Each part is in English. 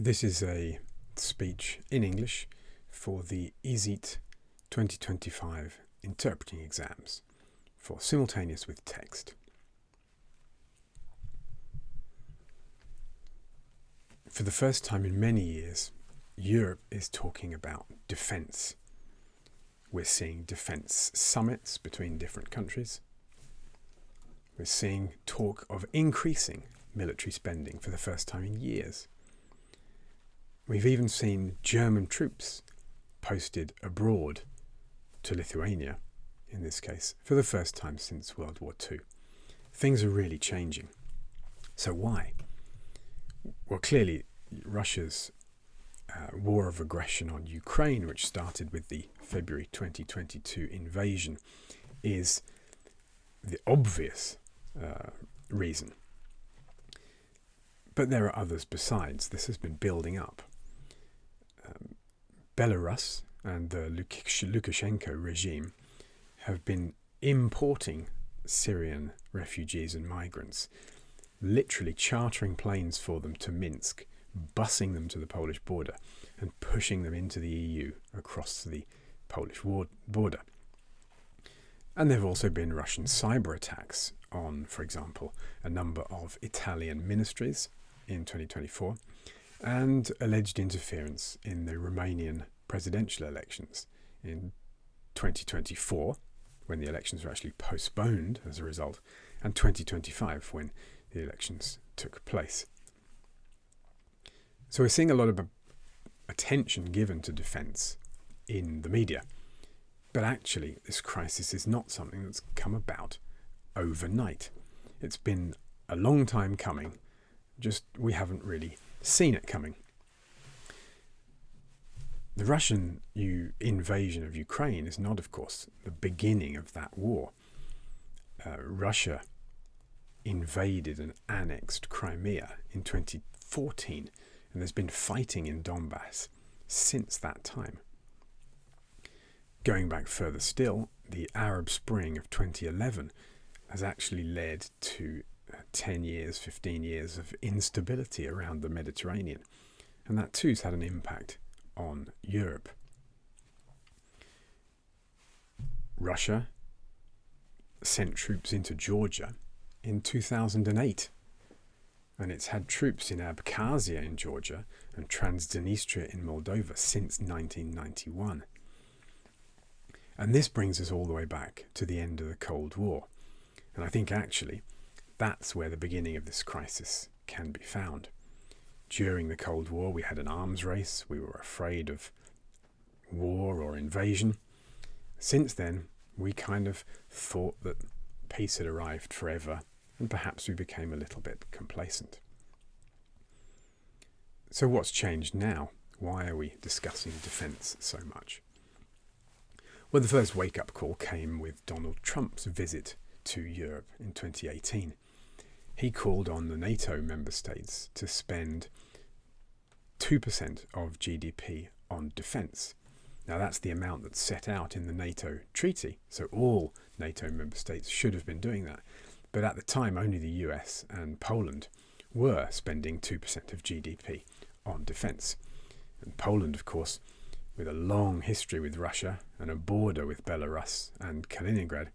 This is a speech in English for the ISIT 2025 interpreting exams for simultaneous with text. For the first time in many years, Europe is talking about defence. We're seeing defence summits between different countries. We're seeing talk of increasing military spending for the first time in years. We've even seen German troops posted abroad to Lithuania, in this case, for the first time since World War II. Things are really changing. So why? Well, clearly, Russia's war of aggression on Ukraine, which started with the February 2022 invasion, is the obvious reason. But there are others besides. This has been building up. Belarus and the Lukashenko regime have been importing Syrian refugees and migrants, literally chartering planes for them to Minsk, busing them to the Polish border and pushing them into the EU across the Polish border. And there have also been Russian cyber attacks on, for example, a number of Italian ministries in 2024, and alleged interference in the Romanian presidential elections in 2024, when the elections were actually postponed as a result, and 2025, when the elections took place. So we're seeing a lot of attention given to defence in the media. But actually, this crisis is not something that's come about overnight. It's been a long time coming, just we haven't really seen it coming. The Russian invasion of Ukraine is not, of course, the beginning of that war. Russia invaded and annexed Crimea in 2014, and there's been fighting in Donbass since that time. Going back further still, the Arab Spring of 2011 has actually led to 10 years, 15 years of instability around the Mediterranean. And that too has had an impact on Europe. Russia sent troops into Georgia in 2008. And it's had troops in Abkhazia in Georgia and Transnistria in Moldova since 1991. And this brings us all the way back to the end of the Cold War. And I think actually that's where the beginning of this crisis can be found. During the Cold War, we had an arms race. We were afraid of war or invasion. Since then, we kind of thought that peace had arrived forever, and perhaps we became a little bit complacent. So what's changed now? Why are we discussing defence so much? Well, the first wake-up call came with Donald Trump's visit to Europe in 2018. He called on the NATO member states to spend 2% of GDP on defence. Now that's the amount that's set out in the NATO treaty, so all NATO member states should have been doing that. But at the time, only the US and Poland were spending 2% of GDP on defence. And Poland, of course, with a long history with Russia and a border with Belarus and Kaliningrad,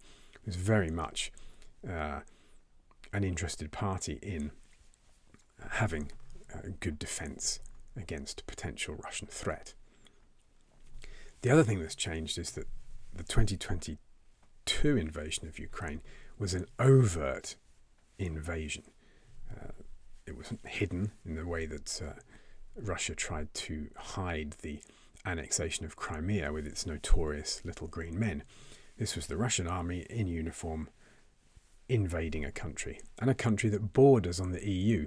was very much an interested party in having good defence against potential Russian threat. The other thing that's changed is that the 2022 invasion of Ukraine was an overt invasion. It wasn't hidden in the way that Russia tried to hide the annexation of Crimea with its notorious little green men. This was the Russian army in uniform invading a country, and a country that borders on the EU.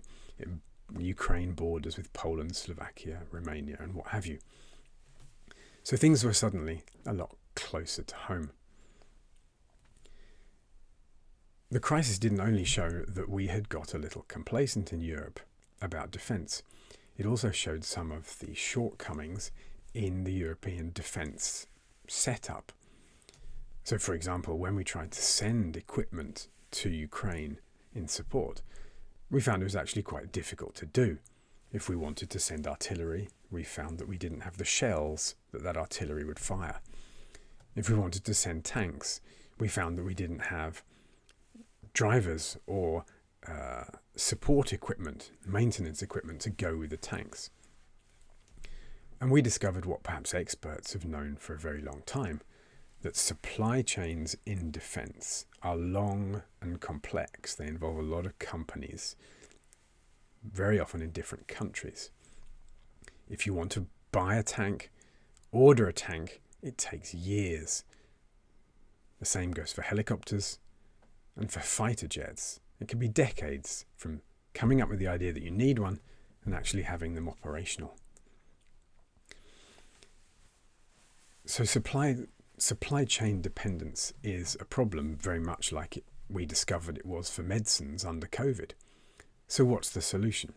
Ukraine borders with Poland, Slovakia, Romania, and what have you. So things were suddenly a lot closer to home. The crisis didn't only show that we had got a little complacent in Europe about defence. It also showed some of the shortcomings in the European defence setup. So, for example, when we tried to send equipment to Ukraine in support, we found it was actually quite difficult to do. If we wanted to send artillery, we found that we didn't have the shells that artillery would fire. If we wanted to send tanks, we found that we didn't have drivers or support equipment, maintenance equipment to go with the tanks. And we discovered what perhaps experts have known for a very long time, that supply chains in defence are long and complex. They involve a lot of companies, very often in different countries. If you want to buy a tank, order a tank, it takes years. The same goes for helicopters and for fighter jets. It can be decades from coming up with the idea that you need one and actually having them operational. So supply chain dependence is a problem, very much like we discovered it was for medicines under COVID. So what's the solution?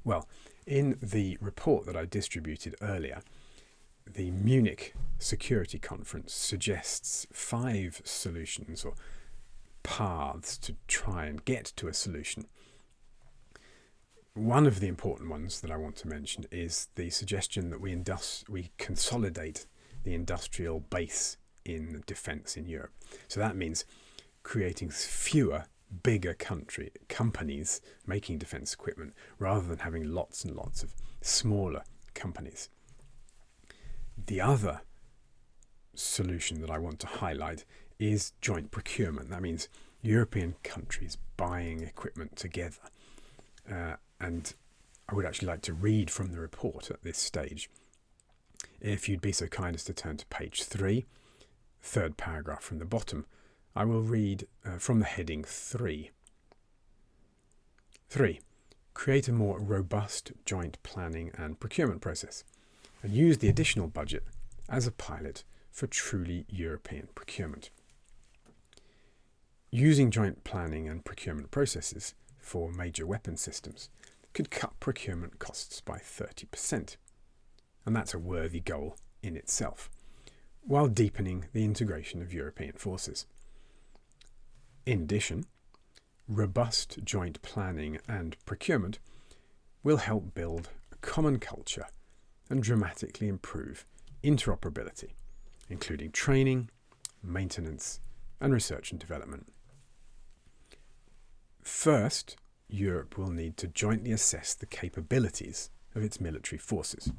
Well, in the report that I distributed earlier, the Munich Security Conference suggests 5 solutions or paths to try and get to a solution. One of the important ones that I want to mention is the suggestion that we consolidate the industrial base in defence in Europe. So that means creating fewer, bigger companies making defence equipment rather than having lots and lots of smaller companies. The other solution that I want to highlight is joint procurement. That means European countries buying equipment together. And I would actually like to read from the report at this stage. If you'd be so kind as to turn to page 3, third paragraph from the bottom, I will read from the heading 3. 3. Create a more robust joint planning and procurement process and use the additional budget as a pilot for truly European procurement. Using joint planning and procurement processes for major weapon systems could cut procurement costs by 30%. And that's a worthy goal in itself, while deepening the integration of European forces. In addition, robust joint planning and procurement will help build a common culture and dramatically improve interoperability, including training, maintenance, and research and development. First, Europe will need to jointly assess the capabilities of its military forces,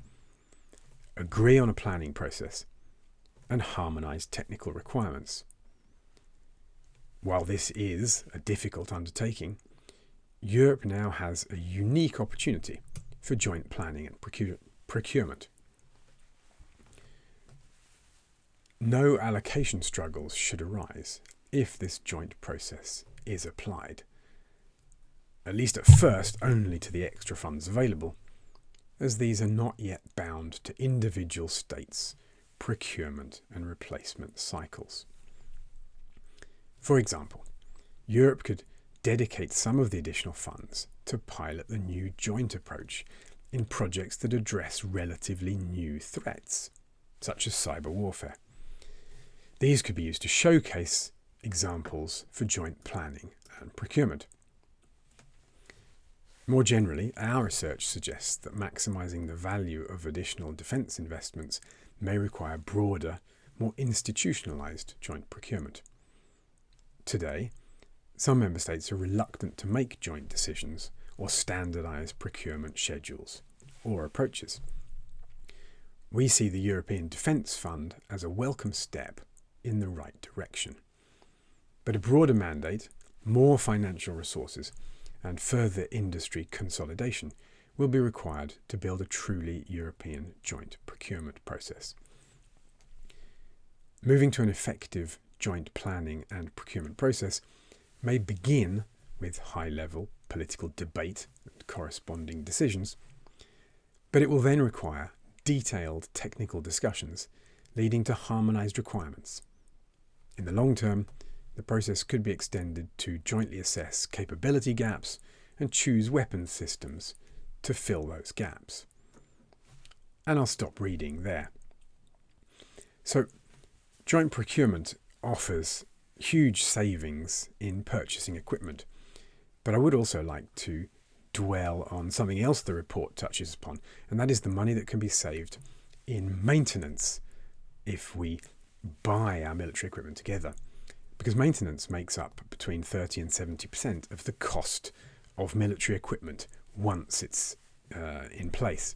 agree on a planning process, and harmonise technical requirements. While this is a difficult undertaking, Europe now has a unique opportunity for joint planning and procurement. No allocation struggles should arise if this joint process is applied, at least at first only to the extra funds available, as these are not yet bound to individual states' procurement and replacement cycles. For example, Europe could dedicate some of the additional funds to pilot the new joint approach in projects that address relatively new threats, such as cyber warfare. These could be used to showcase examples for joint planning and procurement. More generally, our research suggests that maximising the value of additional defence investments may require broader, more institutionalised joint procurement. Today, some member states are reluctant to make joint decisions or standardise procurement schedules or approaches. We see the European Defence Fund as a welcome step in the right direction. But a broader mandate, more financial resources, and further industry consolidation will be required to build a truly European joint procurement process. Moving to an effective joint planning and procurement process may begin with high-level political debate and corresponding decisions, but it will then require detailed technical discussions leading to harmonised requirements. In the long term, the process could be extended to jointly assess capability gaps and choose weapons systems to fill those gaps. And I'll stop reading there. So, joint procurement offers huge savings in purchasing equipment, but I would also like to dwell on something else the report touches upon, and that is the money that can be saved in maintenance if we buy our military equipment together. Because maintenance makes up between 30 and 70% of the cost of military equipment once it's in place.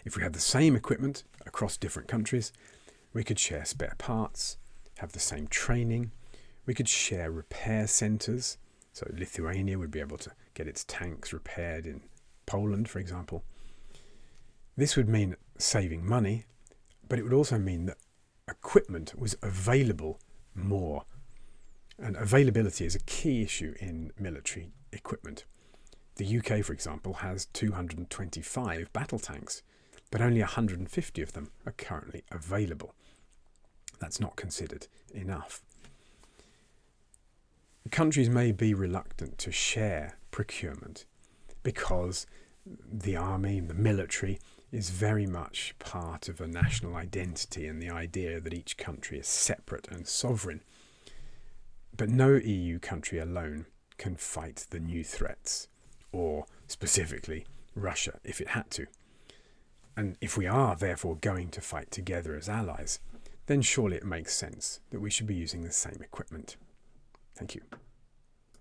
If we had the same equipment across different countries, we could share spare parts, have the same training, we could share repair centres. So Lithuania would be able to get its tanks repaired in Poland, for example. This would mean saving money, but it would also mean that equipment was available more. And availability is a key issue in military equipment. The UK, for example, has 225 battle tanks, but only 150 of them are currently available. That's not considered enough. Countries may be reluctant to share procurement because the army, the military, is very much part of a national identity and the idea that each country is separate and sovereign. But no EU country alone can fight the new threats, or specifically Russia if it had to. And if we are therefore going to fight together as allies, then surely it makes sense that we should be using the same equipment. Thank you.